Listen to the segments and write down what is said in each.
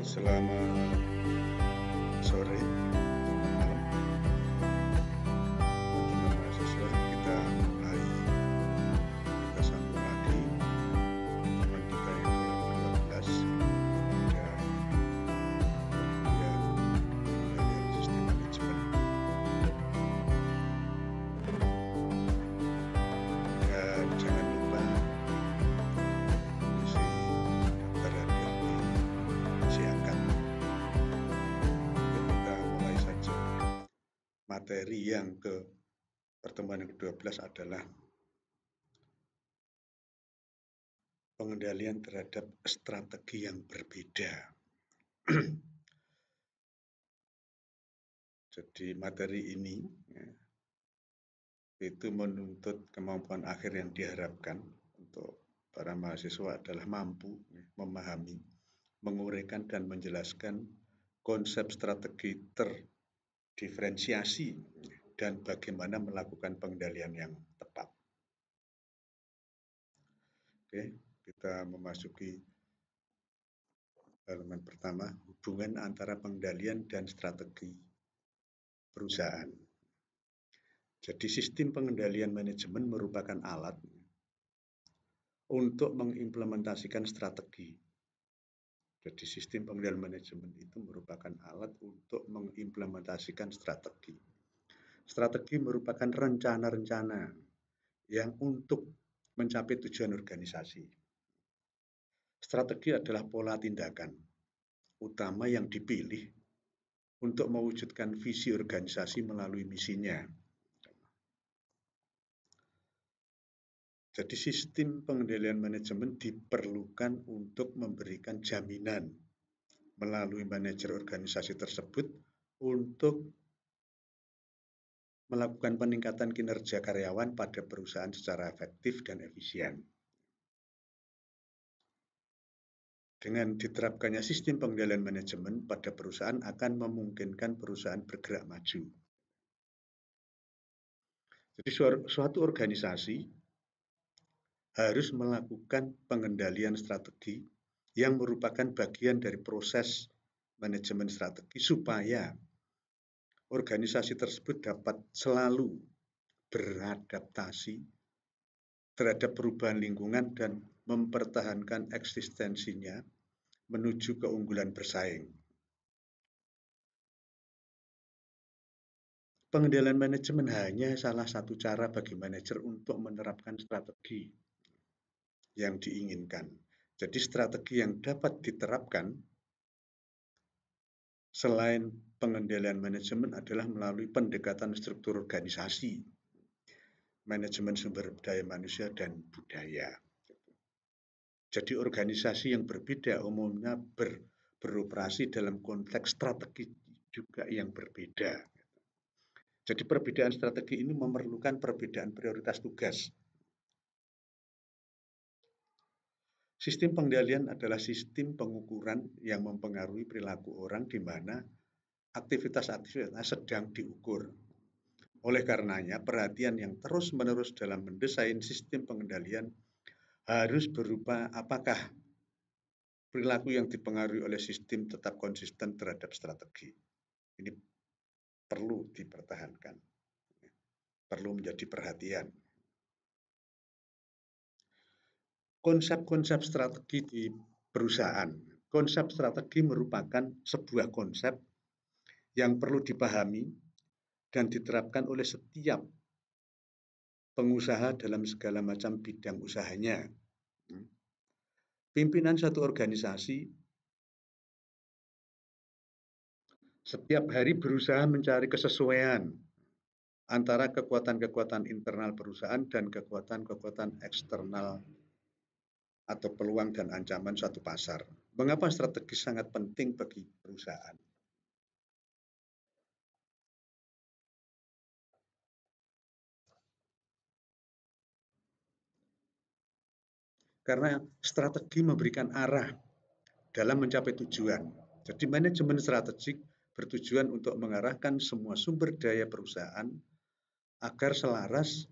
Selamat sore, malam, teman-teman mahasiswa. Kita mulai, kita sambung lagi teman kita yang ke-12 dan pengendalian sistem manajemen. Dan jangan lupa isi daftar hadir diisi angkat. Kita mulai saja. Materi yang pertemuan yang ke-12 adalah pengendalian terhadap strategi yang berbeda. Jadi materi ini itu menuntut kemampuan akhir yang diharapkan untuk para mahasiswa adalah mampu memahami, menguraikan dan menjelaskan konsep strategi terdiferensiasi dan bagaimana melakukan pengendalian yang tepat. Oke, kita memasuki halaman pertama, hubungan antara pengendalian dan strategi perusahaan. Jadi sistem pengendalian manajemen merupakan alat untuk mengimplementasikan strategi. Jadi sistem pengendalian manajemen itu merupakan alat untuk mengimplementasikan strategi. Strategi merupakan rencana-rencana yang untuk mencapai tujuan organisasi. Strategi adalah pola tindakan utama yang dipilih untuk mewujudkan visi organisasi melalui misinya. Jadi sistem pengendalian manajemen diperlukan untuk memberikan jaminan melalui manajer organisasi tersebut untuk melakukan peningkatan kinerja karyawan pada perusahaan secara efektif dan efisien. Dengan diterapkannya sistem pengendalian manajemen pada perusahaan akan memungkinkan perusahaan bergerak maju. Jadi suatu organisasi harus melakukan pengendalian strategi yang merupakan bagian dari proses manajemen strategi supaya organisasi tersebut dapat selalu beradaptasi terhadap perubahan lingkungan dan mempertahankan eksistensinya menuju keunggulan bersaing. Pengendalian manajemen hanya salah satu cara bagi manajer untuk menerapkan strategi yang diinginkan. Jadi strategi yang dapat diterapkan selain pengendalian manajemen adalah melalui pendekatan struktur organisasi, manajemen sumber daya manusia dan budaya. Jadi organisasi yang berbeda umumnya beroperasi dalam konteks strategi juga yang berbeda. Jadi perbedaan strategi ini memerlukan perbedaan prioritas tugas. Sistem pengendalian adalah sistem pengukuran yang mempengaruhi perilaku orang di mana aktivitas-aktivitas sedang diukur. Oleh karenanya, perhatian yang terus-menerus dalam mendesain sistem pengendalian harus berupa apakah perilaku yang dipengaruhi oleh sistem tetap konsisten terhadap strategi. Ini perlu dipertahankan, perlu menjadi perhatian. Konsep-konsep strategi di perusahaan. Konsep strategi merupakan sebuah konsep yang perlu dipahami dan diterapkan oleh setiap pengusaha dalam segala macam bidang usahanya. Pimpinan satu organisasi setiap hari berusaha mencari kesesuaian antara kekuatan-kekuatan internal perusahaan dan kekuatan-kekuatan eksternal atau peluang dan ancaman suatu pasar. Mengapa strategi sangat penting bagi perusahaan? Karena strategi memberikan arah dalam mencapai tujuan. Jadi manajemen strategik bertujuan untuk mengarahkan semua sumber daya perusahaan agar selaras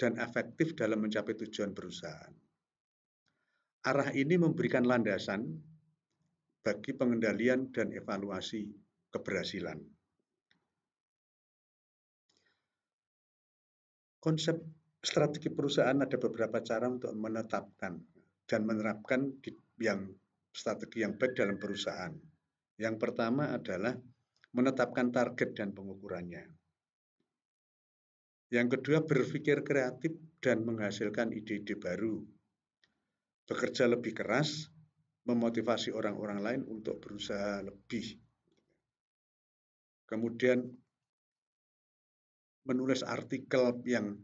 dan efektif dalam mencapai tujuan perusahaan. Arah ini memberikan landasan bagi pengendalian dan evaluasi keberhasilan. Konsep strategi perusahaan ada beberapa cara untuk menetapkan dan menerapkan strategi yang baik dalam perusahaan. Yang pertama adalah menetapkan target dan pengukurannya. Yang kedua, berpikir kreatif dan menghasilkan ide-ide baru. Bekerja lebih keras, memotivasi orang-orang lain untuk berusaha lebih. Kemudian menulis artikel yang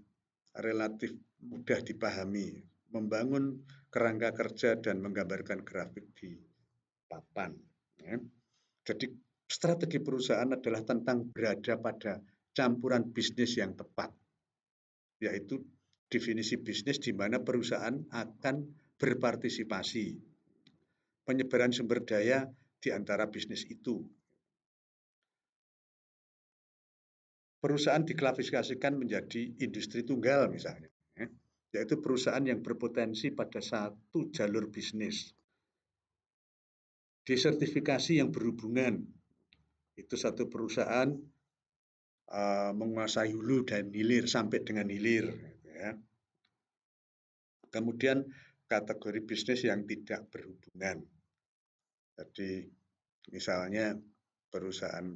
relatif mudah dipahami, membangun kerangka kerja dan menggambarkan grafik di papan. Jadi strategi perusahaan adalah tentang berada pada campuran bisnis yang tepat, yaitu definisi bisnis di mana perusahaan akan berpartisipasi, penyebaran sumber daya di antara bisnis itu. Perusahaan diklasifikasikan menjadi industri tunggal misalnya, yaitu perusahaan yang berpotensi pada satu jalur bisnis. Desertifikasi yang berhubungan, itu satu perusahaan menguasai hulu dan hilir sampai dengan hilir. Kemudian kategori bisnis yang tidak berhubungan. Jadi misalnya perusahaan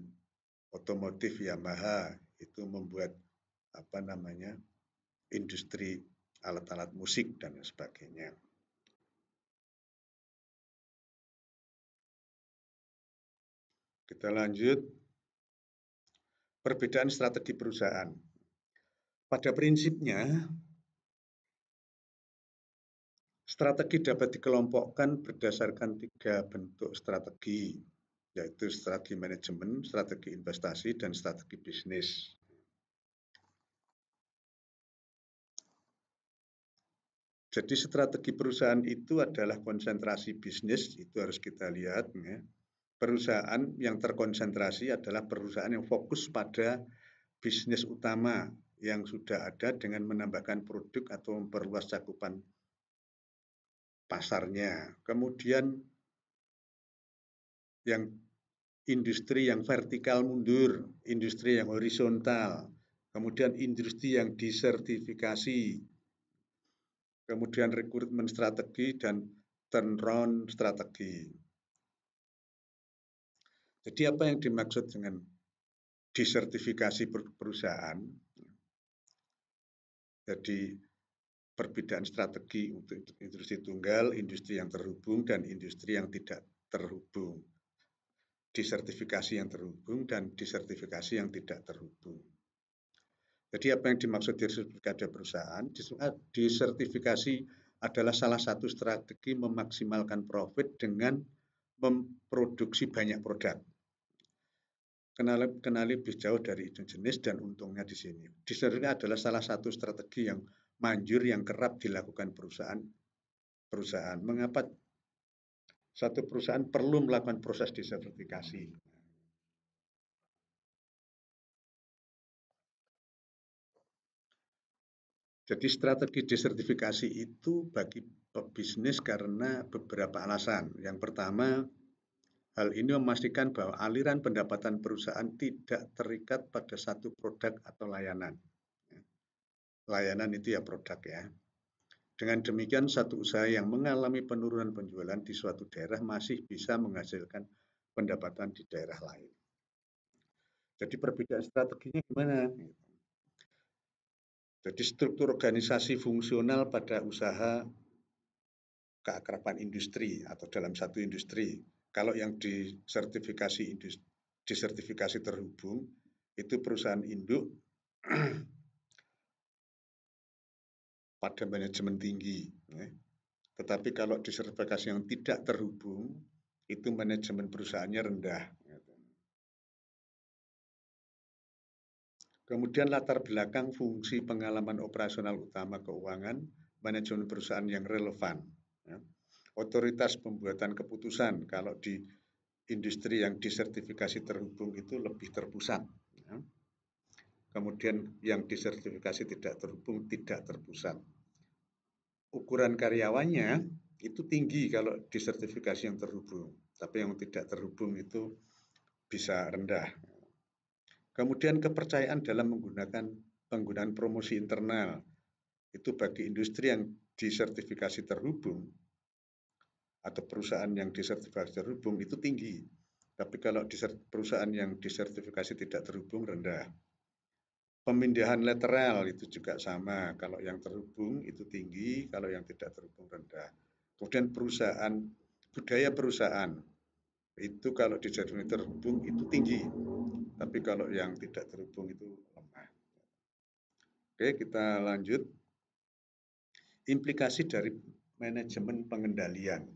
otomotif Yamaha itu membuat industri alat-alat musik dan sebagainya. Kita lanjut. Perbedaan strategi perusahaan. Pada prinsipnya, strategi dapat dikelompokkan berdasarkan 3 bentuk strategi, yaitu strategi manajemen, strategi investasi, dan strategi bisnis. Jadi strategi perusahaan itu adalah konsentrasi bisnis, itu harus kita lihat. Perusahaan yang terkonsentrasi adalah perusahaan yang fokus pada bisnis utama yang sudah ada dengan menambahkan produk atau memperluas cakupan pasarnya. Kemudian yang industri yang vertikal mundur, industri yang horizontal, kemudian industri yang disertifikasi, kemudian rekrutmen strategi dan turnaround strategi. Jadi apa yang dimaksud dengan disertifikasi perusahaan? Jadi perbedaan strategi untuk industri tunggal, industri yang terhubung, dan industri yang tidak terhubung. Disertifikasi yang terhubung dan disertifikasi yang tidak terhubung. Jadi apa yang dimaksud disertifikasi perusahaan? Disertifikasi adalah salah satu strategi memaksimalkan profit dengan memproduksi banyak produk. Kenali lebih jauh dari jenis dan untungnya di sini. Disertifikasi adalah salah satu strategi yang manjur yang kerap dilakukan perusahaan. Mengapa satu perusahaan perlu melakukan proses disertifikasi? Jadi strategi disertifikasi itu bagi pebisnis karena beberapa alasan. Yang pertama, hal ini memastikan bahwa aliran pendapatan perusahaan tidak terikat pada satu produk atau layanan. Layanan itu ya produk ya. Dengan demikian, satu usaha yang mengalami penurunan penjualan di suatu daerah masih bisa menghasilkan pendapatan di daerah lain. Jadi perbedaan strateginya gimana? Jadi struktur organisasi fungsional pada usaha keakraban industri atau dalam satu industri. Kalau yang disertifikasi terhubung, itu perusahaan induk pada manajemen tinggi. Tetapi kalau disertifikasi yang tidak terhubung, itu manajemen perusahaannya rendah. Kemudian latar belakang fungsi pengalaman operasional utama keuangan, manajemen perusahaan yang relevan. Otoritas pembuatan keputusan, kalau di industri yang disertifikasi terhubung itu lebih terpusat. Kemudian yang disertifikasi tidak terhubung tidak terpusat. Ukuran karyawannya itu tinggi kalau disertifikasi yang terhubung. tapi yang tidak terhubung itu bisa rendah. Kemudian kepercayaan dalam menggunakan penggunaan promosi internal itu bagi industri yang disertifikasi terhubung atau perusahaan yang disertifikasi terhubung itu tinggi. Tapi kalau perusahaan yang disertifikasi tidak terhubung rendah. Pemindahan lateral itu juga sama. Kalau yang terhubung itu tinggi, kalau yang tidak terhubung rendah. Kemudian budaya perusahaan itu kalau disertifikasi terhubung itu tinggi. Tapi kalau yang tidak terhubung itu lemah. Oke, kita lanjut. Implikasi dari manajemen pengendalian.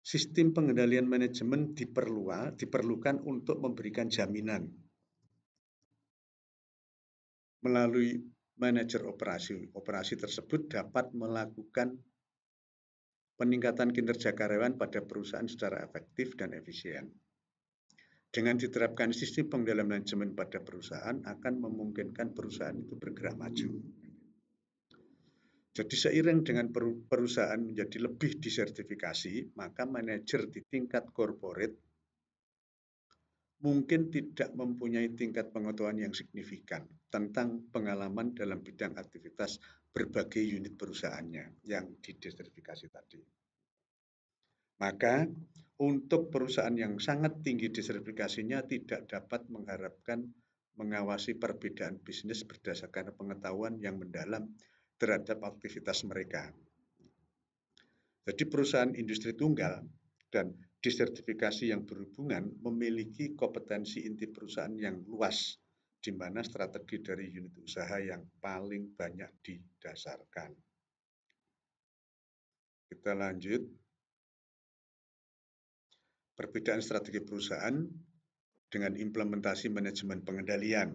Sistem pengendalian manajemen diperlukan untuk memberikan jaminan melalui manajer operasi. Operasi tersebut dapat melakukan peningkatan kinerja karyawan pada perusahaan secara efektif dan efisien. Dengan diterapkan sistem pengendalian manajemen pada perusahaan akan memungkinkan perusahaan itu bergerak maju. Jadi seiring dengan perusahaan menjadi lebih disertifikasi, maka manajer di tingkat corporate mungkin tidak mempunyai tingkat pengetahuan yang signifikan tentang pengalaman dalam bidang aktivitas berbagai unit perusahaannya yang disertifikasi tadi. Maka untuk perusahaan yang sangat tinggi disertifikasinya tidak dapat mengharapkan mengawasi perbedaan bisnis berdasarkan pengetahuan yang mendalam terhadap aktivitas mereka. Jadi perusahaan industri tunggal dan disertifikasi yang berhubungan memiliki kompetensi inti perusahaan yang luas, di mana strategi dari unit usaha yang paling banyak didasarkan. Kita lanjut. Perbedaan strategi perusahaan dengan implementasi manajemen pengendalian.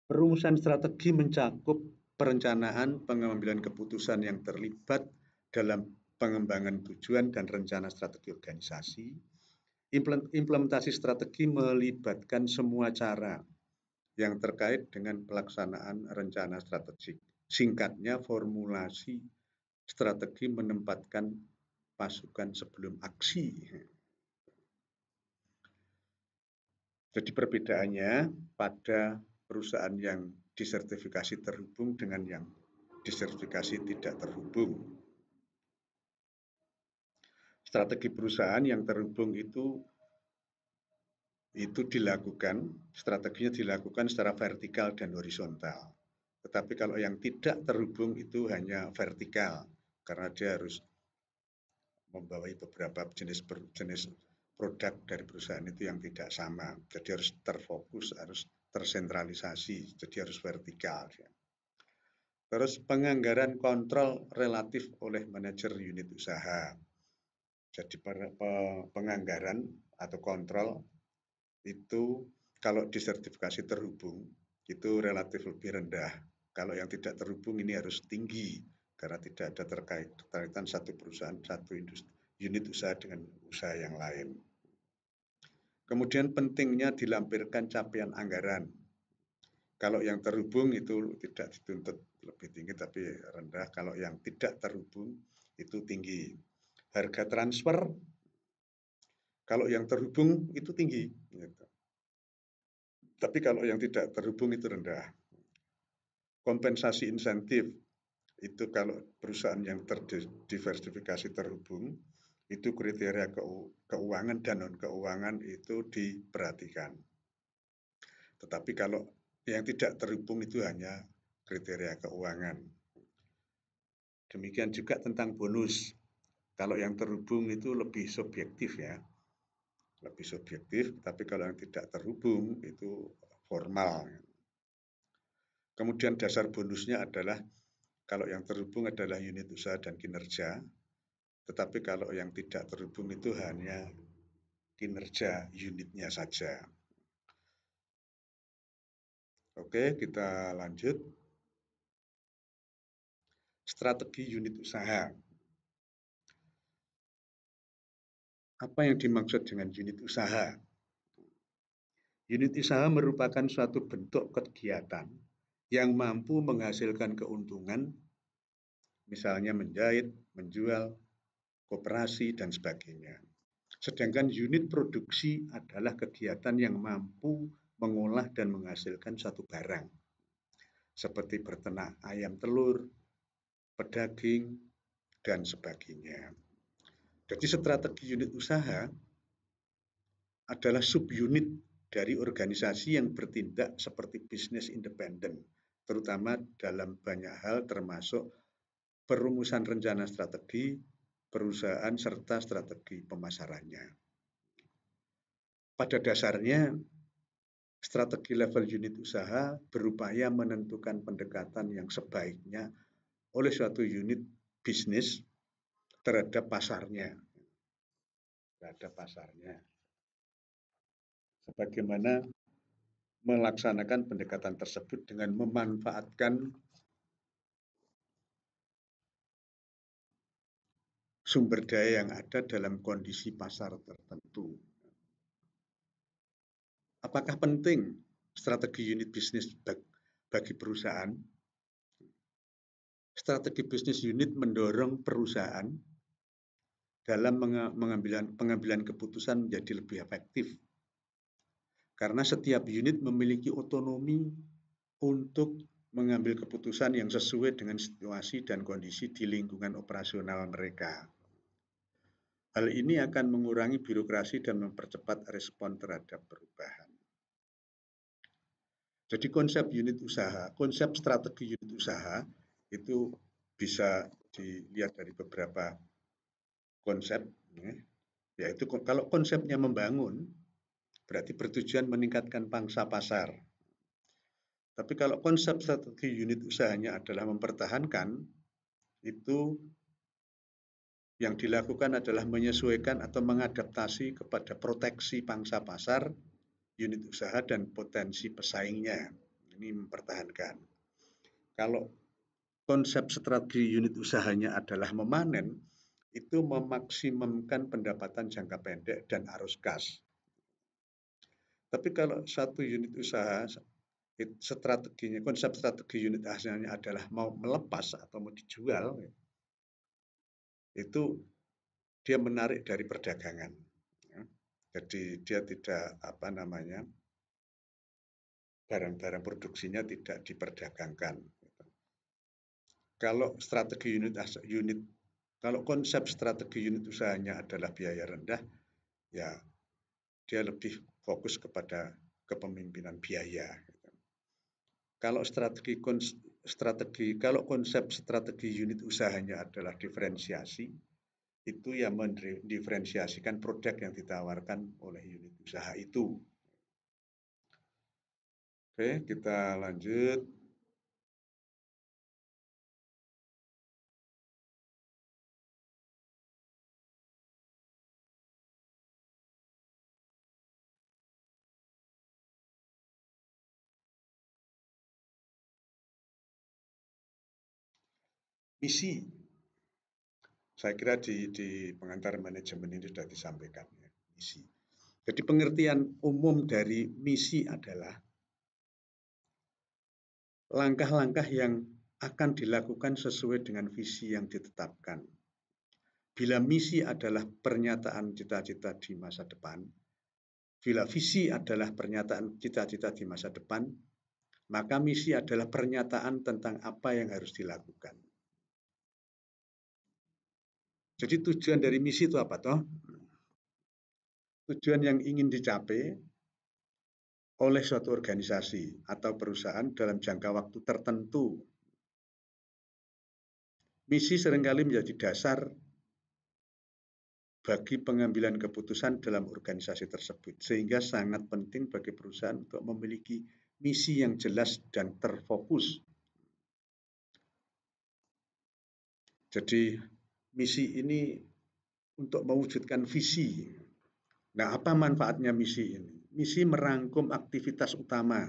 Perumusan strategi mencakup perencanaan pengambilan keputusan yang terlibat dalam pengembangan tujuan dan rencana strategi organisasi. Implementasi strategi melibatkan semua cara yang terkait dengan pelaksanaan rencana strategik. Singkatnya, formulasi strategi menempatkan pasukan sebelum aksi. Jadi perbedaannya pada perusahaan yang disertifikasi terhubung dengan yang disertifikasi tidak terhubung. Strategi perusahaan yang terhubung itu strateginya dilakukan secara vertikal dan horizontal. Tetapi kalau yang tidak terhubung itu hanya vertikal, karena dia harus membawai beberapa jenis produk dari perusahaan itu yang tidak sama. Jadi harus terfokus, harus tersentralisasi, jadi harus vertikal. Terus penganggaran kontrol relatif oleh manajer unit usaha. Jadi penganggaran atau kontrol itu kalau disertifikasi terhubung itu relatif lebih rendah. Kalau yang tidak terhubung ini harus tinggi karena tidak ada terkaitan satu perusahaan, satu unit usaha dengan usaha yang lain. Kemudian pentingnya dilampirkan capaian anggaran. Kalau yang terhubung itu tidak dituntut lebih tinggi tapi rendah. Kalau yang tidak terhubung itu tinggi. Harga transfer kalau yang terhubung itu tinggi. Tapi kalau yang tidak terhubung itu rendah. Kompensasi insentif itu kalau perusahaan yang terdiversifikasi terhubung itu kriteria keuangan dan non-keuangan itu diperhatikan. Tetapi kalau yang tidak terhubung itu hanya kriteria keuangan. Demikian juga tentang bonus. Kalau yang terhubung itu lebih subjektif ya. Lebih subjektif, tapi kalau yang tidak terhubung itu formal. Kemudian dasar bonusnya adalah kalau yang terhubung adalah unit usaha dan kinerja, tetapi kalau yang tidak terhubung itu hanya kinerja unitnya saja. Oke, kita lanjut. Strategi unit usaha. Apa yang dimaksud dengan unit usaha? Unit usaha merupakan suatu bentuk kegiatan yang mampu menghasilkan keuntungan misalnya menjahit, menjual, koperasi, dan sebagainya. Sedangkan unit produksi adalah kegiatan yang mampu mengolah dan menghasilkan satu barang, seperti berternak ayam telur, pedaging, dan sebagainya. Jadi strategi unit usaha adalah subunit dari organisasi yang bertindak seperti bisnis independen, terutama dalam banyak hal termasuk perumusan rencana strategi perusahaan serta strategi pemasarannya. Pada dasarnya, strategi level unit usaha berupaya menentukan pendekatan yang sebaiknya oleh suatu unit bisnis terhadap pasarnya. Sebagaimana melaksanakan pendekatan tersebut dengan memanfaatkan sumber daya yang ada dalam kondisi pasar tertentu. Apakah penting strategi unit bisnis bagi perusahaan? Strategi bisnis unit mendorong perusahaan dalam pengambilan keputusan menjadi lebih efektif. Karena setiap unit memiliki otonomi untuk mengambil keputusan yang sesuai dengan situasi dan kondisi di lingkungan operasional mereka. Hal ini akan mengurangi birokrasi dan mempercepat respon terhadap perubahan. Jadi konsep strategi unit usaha itu bisa dilihat dari beberapa konsep, yaitu kalau konsepnya membangun, berarti bertujuan meningkatkan pangsa pasar. Tapi kalau konsep strategi unit usahanya adalah mempertahankan, itu yang dilakukan adalah menyesuaikan atau mengadaptasi kepada proteksi pangsa pasar, unit usaha, dan potensi pesaingnya. Ini mempertahankan. Kalau konsep strategi unit usahanya adalah memanen, itu memaksimumkan pendapatan jangka pendek dan arus kas. Tapi kalau satu unit usaha, konsep strategi unit usahanya adalah mau melepas atau mau dijual, itu dia menarik dari perdagangan. Jadi dia tidak barang-barang produksinya tidak diperdagangkan. Kalau konsep strategi unit usahanya adalah biaya rendah, ya dia lebih fokus kepada kepemimpinan biaya. Kalau konsep strategi unit usahanya adalah diferensiasi, itu yang mendiferensiasikan produk yang ditawarkan oleh unit usaha itu. Oke, kita lanjut. Misi. Saya kira di pengantar manajemen ini sudah disampaikan, ya, misi. Jadi pengertian umum dari misi adalah langkah-langkah yang akan dilakukan sesuai dengan visi yang ditetapkan. Bila misi adalah pernyataan cita-cita di masa depan, bila visi adalah pernyataan cita-cita di masa depan, maka misi adalah pernyataan tentang apa yang harus dilakukan. Jadi tujuan dari misi itu apa toh? Tujuan yang ingin dicapai oleh suatu organisasi atau perusahaan dalam jangka waktu tertentu. Misi seringkali menjadi dasar bagi pengambilan keputusan dalam organisasi tersebut, sehingga sangat penting bagi perusahaan untuk memiliki misi yang jelas dan terfokus. Jadi misi ini untuk mewujudkan visi. Nah, apa manfaatnya misi ini? Misi merangkum aktivitas utama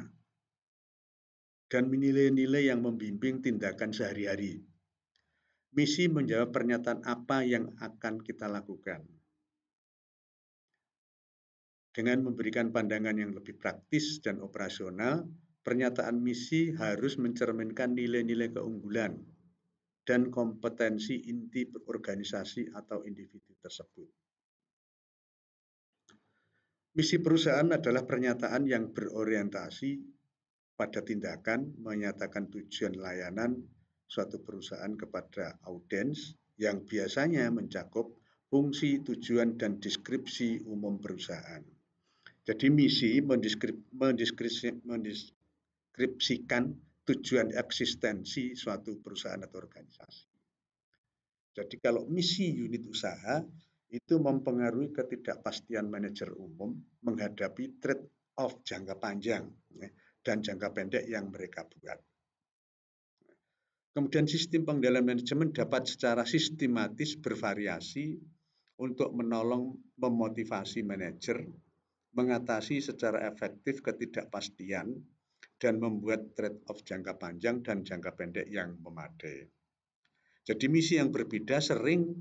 dan nilai-nilai yang membimbing tindakan sehari-hari. Misi menjawab pernyataan apa yang akan kita lakukan. Dengan memberikan pandangan yang lebih praktis dan operasional, pernyataan misi harus mencerminkan nilai-nilai keunggulan dan kompetensi inti organisasi atau individu tersebut. Misi perusahaan adalah pernyataan yang berorientasi pada tindakan menyatakan tujuan layanan suatu perusahaan kepada audiens yang biasanya mencakup fungsi, tujuan, dan deskripsi umum perusahaan. Jadi misi mendeskripsikan tujuan eksistensi suatu perusahaan atau organisasi. Jadi kalau misi unit usaha itu mempengaruhi ketidakpastian manajer umum menghadapi trade-off jangka panjang dan jangka pendek yang mereka buat. Kemudian sistem pengendalian manajemen dapat secara sistematis bervariasi untuk menolong memotivasi manajer, mengatasi secara efektif ketidakpastian, dan membuat trade-off jangka panjang dan jangka pendek yang memadai. Jadi misi yang berbeda sering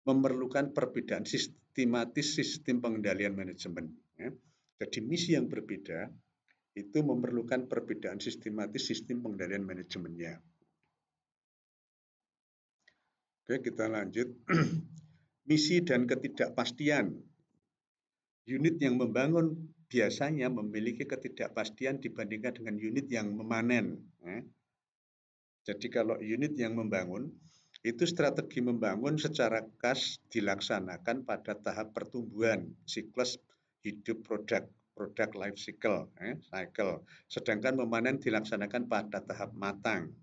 memerlukan perbedaan sistematis sistem pengendalian manajemen. Jadi misi yang berbeda itu memerlukan perbedaan sistematis sistem pengendalian manajemennya. Oke, kita lanjut. Misi dan ketidakpastian. Unit yang membangun biasanya memiliki ketidakpastian dibandingkan dengan unit yang memanen. Jadi kalau unit yang membangun, itu strategi membangun secara khas dilaksanakan pada tahap pertumbuhan, siklus hidup produk life cycle. Sedangkan memanen dilaksanakan pada tahap matang.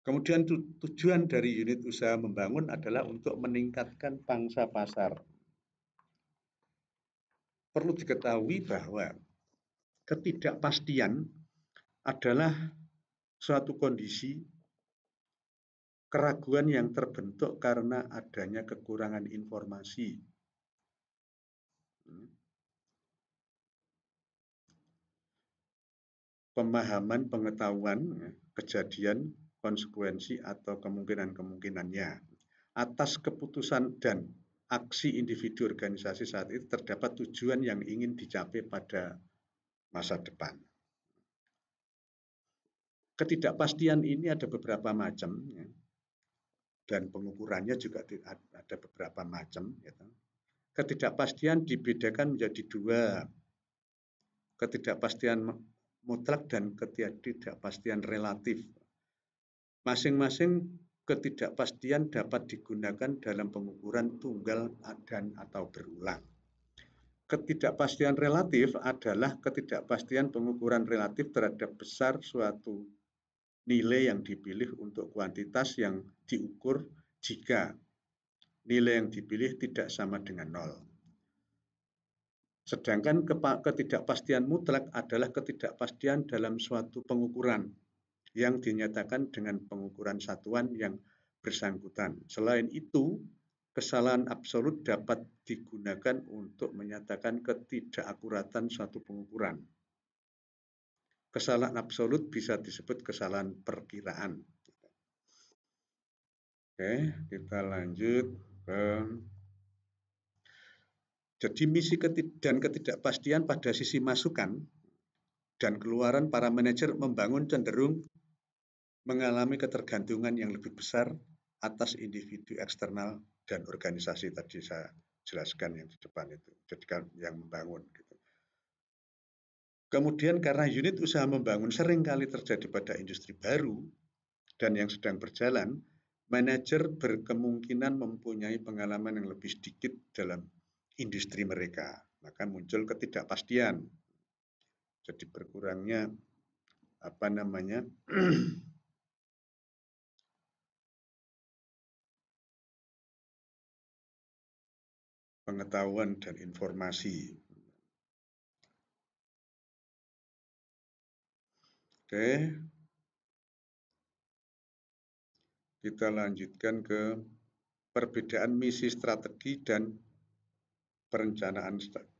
Kemudian tujuan dari unit usaha membangun adalah untuk meningkatkan pangsa pasar. Perlu diketahui bahwa ketidakpastian adalah suatu kondisi keraguan yang terbentuk karena adanya kekurangan informasi. Pemahaman, pengetahuan, kejadian, konsekuensi atau kemungkinan-kemungkinannya atas keputusan dan aksi individu organisasi saat itu terdapat tujuan yang ingin dicapai pada masa depan. Ketidakpastian ini ada beberapa macam dan pengukurannya juga ada beberapa macam. Ketidakpastian dibedakan menjadi dua, ketidakpastian mutlak dan ketidakpastian relatif. Masing-masing ketidakpastian dapat digunakan dalam pengukuran tunggal dan atau berulang. Ketidakpastian relatif adalah ketidakpastian pengukuran relatif terhadap besar suatu nilai yang dipilih untuk kuantitas yang diukur jika nilai yang dipilih tidak sama dengan 0. Sedangkan ketidakpastian mutlak adalah ketidakpastian dalam suatu pengukuran yang dinyatakan dengan pengukuran satuan yang bersangkutan. Selain itu, kesalahan absolut dapat digunakan untuk menyatakan ketidakakuratan suatu pengukuran. Kesalahan absolut bisa disebut kesalahan perkiraan. Oke, kita lanjut ke jadi misi dan ketidakpastian pada sisi masukan dan keluaran para manajer membangun cenderung mengalami ketergantungan yang lebih besar atas individu eksternal dan organisasi tadi saya jelaskan yang di depan itu, jadi yang membangun. Gitu. Kemudian karena unit usaha membangun seringkali terjadi pada industri baru dan yang sedang berjalan, manajer berkemungkinan mempunyai pengalaman yang lebih sedikit dalam industri mereka, maka muncul ketidakpastian. Jadi berkurangnya pengetahuan dan informasi. Oke, kita lanjutkan ke perbedaan misi strategi dan perencanaan strategi,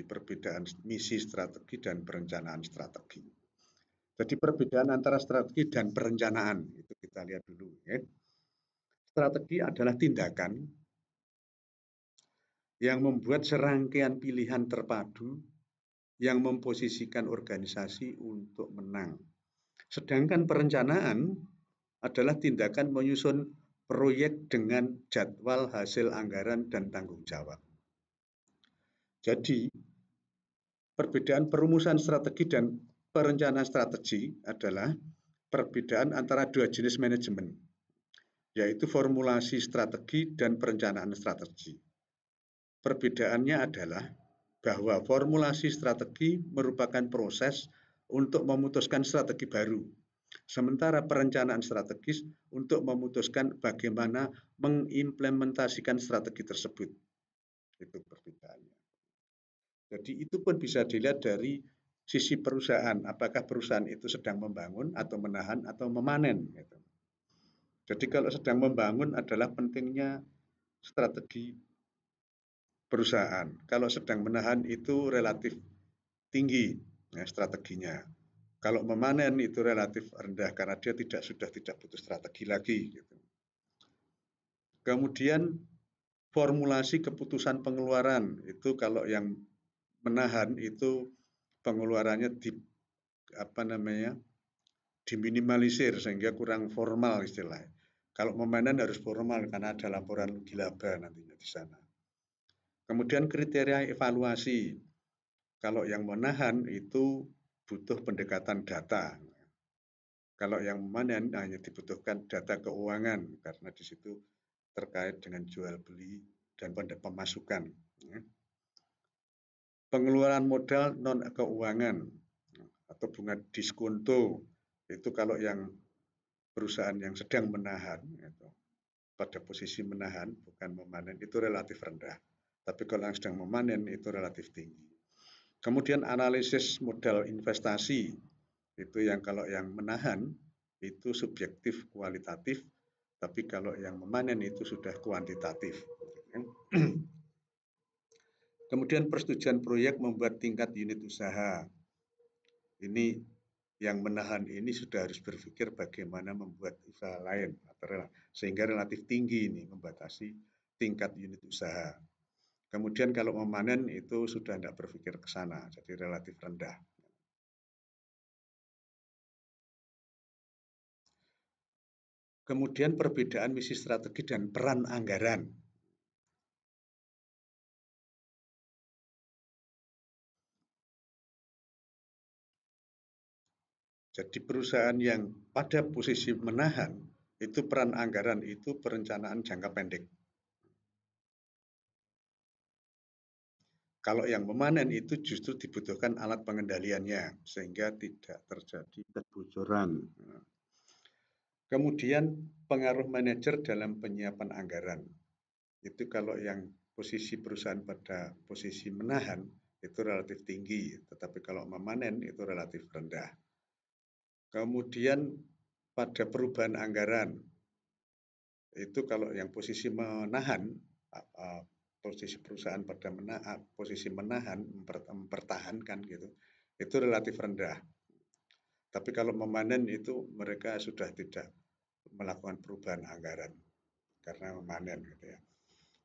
perbedaan misi strategi dan perencanaan strategi. Jadi perbedaan antara strategi dan perencanaan itu kita lihat dulu. Strategi adalah tindakan yang membuat serangkaian pilihan terpadu yang memposisikan organisasi untuk menang. Sedangkan perencanaan adalah tindakan menyusun proyek dengan jadwal, hasil anggaran, dan tanggung jawab. Jadi, perbedaan perumusan strategi dan perencanaan strategi adalah perbedaan antara dua jenis manajemen, yaitu formulasi strategi dan perencanaan strategi. Perbedaannya adalah bahwa formulasi strategi merupakan proses untuk memutuskan strategi baru, sementara perencanaan strategis untuk memutuskan bagaimana mengimplementasikan strategi tersebut. Itu perbedaannya. Jadi itu pun bisa dilihat dari sisi perusahaan, apakah perusahaan itu sedang membangun atau menahan atau memanen. Jadi kalau sedang membangun adalah pentingnya strategi perusahaan. Kalau sedang menahan itu relatif tinggi strateginya. Kalau memanen itu relatif rendah karena dia sudah tidak butuh strategi lagi. Kemudian formulasi keputusan pengeluaran itu kalau yang menahan itu pengeluarannya diminimalisir sehingga kurang formal istilahnya. Kalau memanen harus formal karena ada laporan laba nantinya di sana. Kemudian kriteria evaluasi. Kalau yang menahan itu butuh pendekatan data. Kalau yang memanen hanya dibutuhkan data keuangan karena di situ terkait dengan jual beli dan pemasukan. Pengeluaran modal non keuangan atau bunga diskonto itu kalau yang perusahaan yang sedang menahan pada posisi menahan bukan memanen itu relatif rendah. Tapi kalau yang sedang memanen itu relatif tinggi. Kemudian analisis modal investasi itu yang kalau yang menahan itu subjektif kualitatif, tapi kalau yang memanen itu sudah kuantitatif. Kemudian persetujuan proyek membuat tingkat unit usaha. Ini yang menahan ini sudah harus berpikir bagaimana membuat usaha lain sehingga relatif tinggi ini membatasi tingkat unit usaha. Kemudian kalau memanen itu sudah tidak berpikir ke sana, jadi relatif rendah. Kemudian perbedaan misi strategi dan peran anggaran. Jadi perusahaan yang pada posisi menahan, itu peran anggaran itu perencanaan jangka pendek. Kalau yang memanen itu justru dibutuhkan alat pengendaliannya, sehingga tidak terjadi kebocoran. Kemudian pengaruh manajer dalam penyiapan anggaran. Itu kalau yang posisi perusahaan pada posisi menahan, itu relatif tinggi, tetapi kalau memanen itu relatif rendah. Kemudian pada perubahan anggaran, itu kalau yang posisi menahan, posisi perusahaan pada posisi menahan, mempertahankan gitu, itu relatif rendah. Tapi kalau memanen itu mereka sudah tidak melakukan perubahan anggaran karena memanen gitu ya.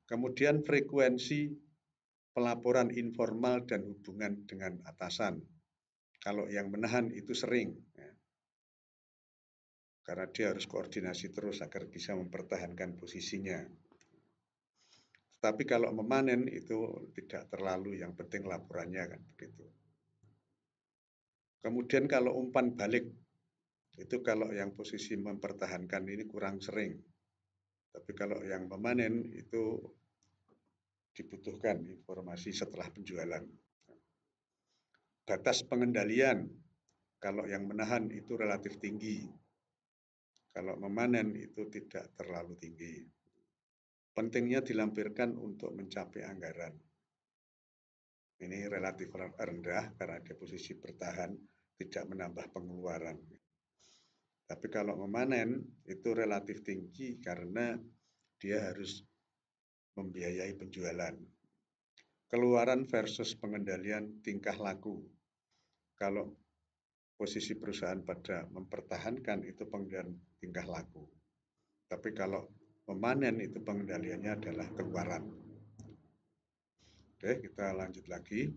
Kemudian frekuensi pelaporan informal dan hubungan dengan atasan. Kalau yang menahan itu sering, ya. Karena dia harus koordinasi terus agar bisa mempertahankan posisinya. Tapi kalau memanen itu tidak terlalu, yang penting laporannya kan begitu. Kemudian kalau umpan balik, itu kalau yang posisi mempertahankan ini kurang sering. Tapi kalau yang memanen itu dibutuhkan informasi setelah penjualan. Batas pengendalian, kalau yang menahan itu relatif tinggi. Kalau memanen itu tidak terlalu tinggi. Pentingnya dilampirkan untuk mencapai anggaran. Ini relatif rendah karena di posisi bertahan tidak menambah pengeluaran. Tapi kalau memanen itu relatif tinggi karena dia harus membiayai penjualan. Keluaran versus pengendalian tingkah laku. Kalau posisi perusahaan pada mempertahankan itu pengendalian tingkah laku. Tapi kalau memanen itu pengendaliannya adalah keluaran. Oke, kita lanjut lagi.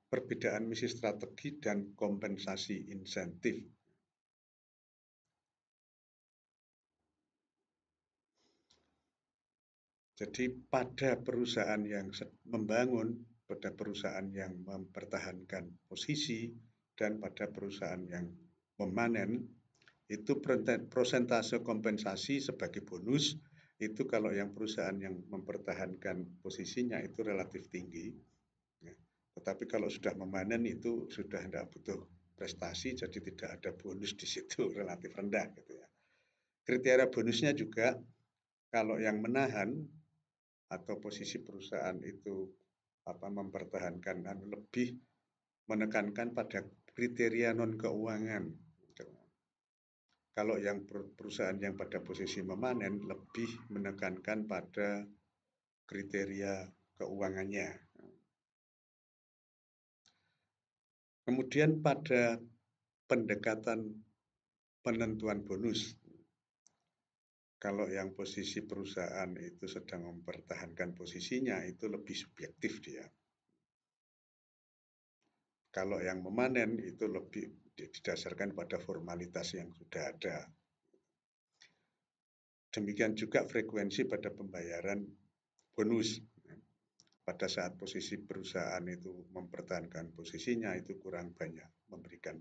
Perbedaan misi strategi dan kompensasi insentif. Jadi pada perusahaan yang membangun, pada perusahaan yang mempertahankan posisi, dan pada perusahaan yang memanen, itu persentase kompensasi sebagai bonus, itu kalau yang perusahaan yang mempertahankan posisinya itu relatif tinggi. Tetapi kalau sudah memanen itu sudah tidak butuh prestasi, jadi tidak ada bonus di situ, relatif rendah gitu ya. Kriteria bonusnya juga kalau yang menahan atau posisi perusahaan itu mempertahankan dan lebih menekankan pada kriteria non keuangan. Kalau yang perusahaan yang pada posisi memanen lebih menekankan pada kriteria keuangannya. Kemudian pada pendekatan penentuan bonus, kalau yang posisi perusahaan itu sedang mempertahankan posisinya itu lebih subjektif dia. Kalau yang memanen itu lebih didasarkan pada formalitas yang sudah ada. Demikian juga frekuensi pada pembayaran bonus. Pada saat posisi perusahaan itu mempertahankan posisinya itu kurang banyak memberikan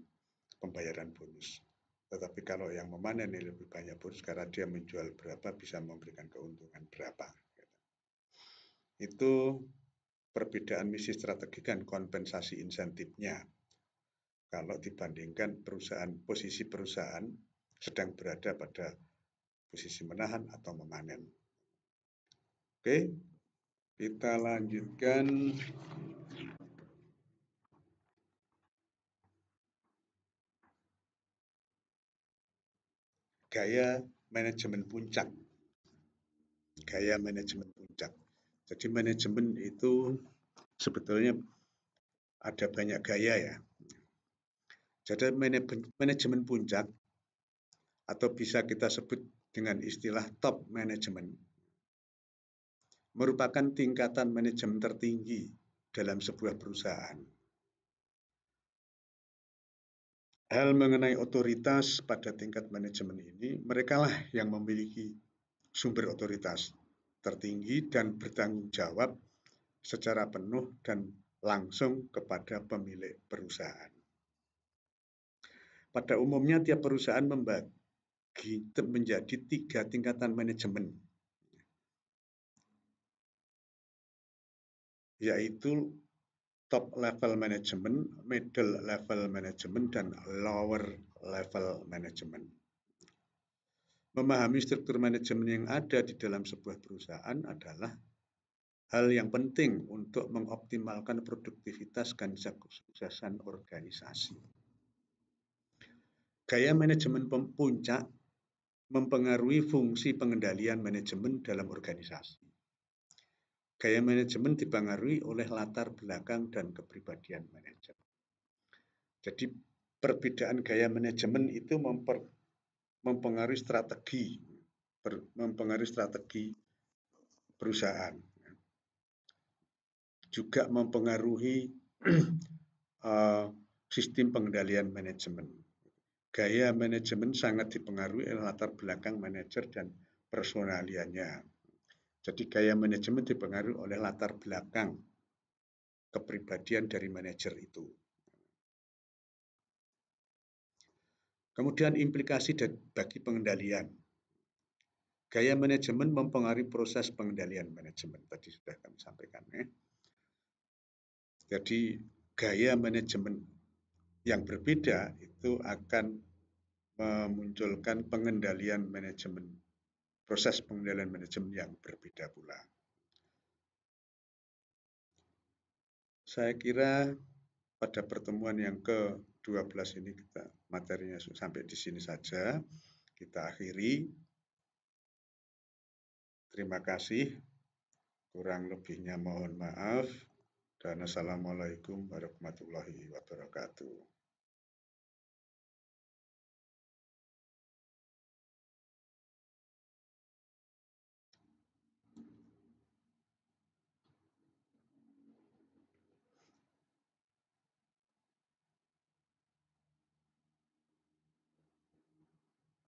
pembayaran bonus. Tetapi kalau yang memanen ini lebih banyak bonus karena dia menjual berapa bisa memberikan keuntungan berapa. Itu perbedaan misi strategi dan kompensasi insentifnya. Kalau dibandingkan posisi perusahaan sedang berada pada posisi menahan atau memanen. Oke, kita lanjutkan. Gaya manajemen puncak. Gaya manajemen puncak. Jadi manajemen itu sebetulnya ada banyak gaya ya. Jadi manajemen puncak atau bisa kita sebut dengan istilah top management merupakan tingkatan manajemen tertinggi dalam sebuah perusahaan. Hal mengenai otoritas pada tingkat manajemen ini, merekalah yang memiliki sumber otoritas tertinggi dan bertanggung jawab secara penuh dan langsung kepada pemilik perusahaan. Pada umumnya tiap perusahaan membagi menjadi 3 tingkatan manajemen, yaitu top level management, middle level management, dan lower level management. Memahami struktur manajemen yang ada di dalam sebuah perusahaan adalah hal yang penting untuk mengoptimalkan produktivitas dan kesuksesan organisasi. Gaya manajemen puncak mempengaruhi fungsi pengendalian manajemen dalam organisasi. Gaya manajemen dipengaruhi oleh latar belakang dan kepribadian manajer. Jadi perbedaan gaya manajemen itu mempengaruhi strategi perusahaan. Juga mempengaruhi sistem pengendalian manajemen. Gaya manajemen sangat dipengaruhi oleh latar belakang manajer dan personaliannya. Jadi gaya manajemen dipengaruhi oleh latar belakang kepribadian dari manajer itu. Kemudian implikasi bagi pengendalian. Gaya manajemen mempengaruhi proses pengendalian manajemen. Tadi sudah kami sampaikan. Jadi gaya manajemen yang berbeda itu akan memunculkan pengendalian manajemen, proses pengendalian manajemen yang berbeda pula. Saya kira pada pertemuan yang ke-12 ini materinya sampai di sini saja. Kita akhiri. Terima kasih. Kurang lebihnya mohon maaf. Dan assalamualaikum warahmatullahi wabarakatuh.